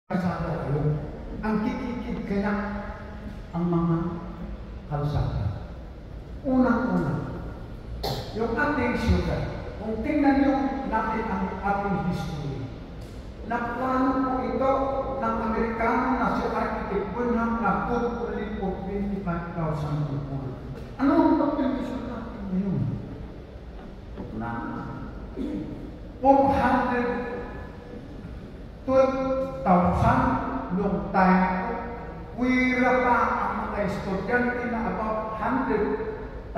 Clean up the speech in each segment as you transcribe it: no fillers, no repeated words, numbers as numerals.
kalsada kayo, ang kikikid kaya ang mga kalsada. Unang-una, yung ating syudad, kung tingnan nyo natin ang ating history, naplano po ito ng Amerikano na si Architect Burnham na totally po 25,000 people. Ano ang population natin ngayon? Na 412,000 noong time ko. Wira pa ang mga estudyante na about 100,000.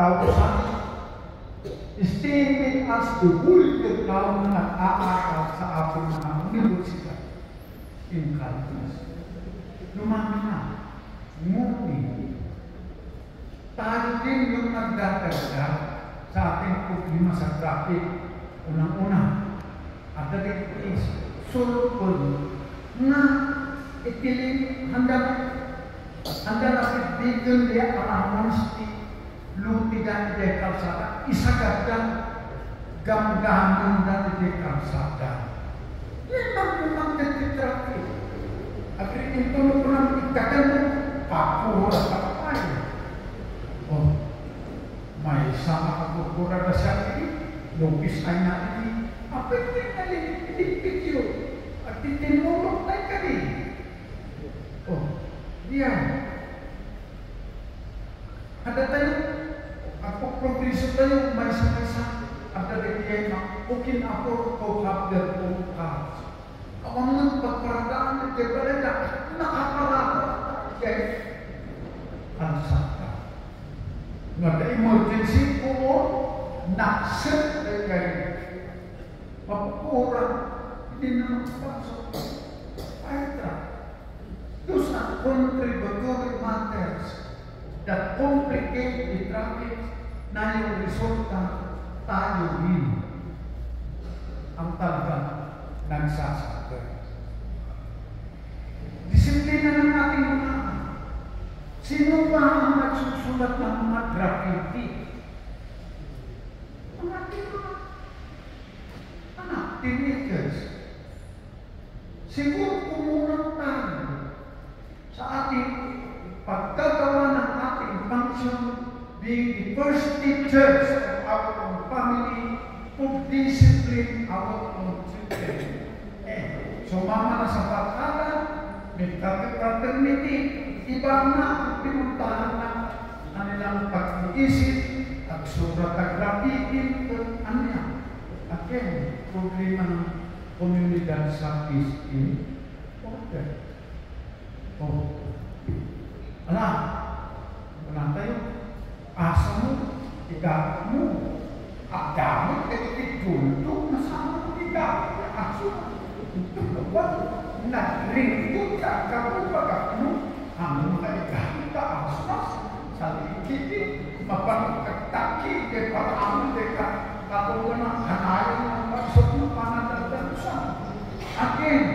Estimated as the whole town na nag-aaral sa ating mga universidad in countries. Lumaki na. Ngunit, tayo din yung nagdadagdag sa ating problema sa traffic. Unang-una, at the is sulukon na itiling handa na bigyan dia ang honesty lutigan di kalsada isagad gamgaman dan di kalsada. Yan ang memang traffic. Agri itu pernah dikatakan kapur apa oh, may sama ako kurang dasar ini, lupis kanya ini, apa yang nalilipit yun? At titinulog tayo kami. Oh, diyan. Ada tayo, ako progreso tayo, may isa-isa. Ada diyan na, ukin ako to have their own cars. Ang mga pagparadaan na tibalada, nakaparada. Kaya, ang sakta. Nga the emergency po, nakset na kayo. Mapura, hindi na magpasok. Ayra. Those are contributory matters that complicate the traffic na yung resulta tayo din ang talaga nagsasakot. Disiplina ng ating mga. Sino ba ang nagsusulat ng mga graffiti? Ang ating mga anak, teenagers. Siguro kumunang tayo sa ating pagkagawa ng ating function being the first teachers of our own family to discipline our own children. Sumama na sa barkada, may fraternity, iba na ang pinuntahan na kanilang pag-iisip at surat at grafitin at anya. Again, problema ng komunidad sa peace in order. Oh, ala, wala tayo. Asa mo, igamit mo. At gamit, ititulog, nasama mo igamit. Aso, ito ba? Nagringkot ka, kapag ano, ang mga igamit ka, asmas, sa likiti, mapagkagtaki, kaya parang ka, katulad ng kanayan ng pagsok ng panadagdagusan. Again,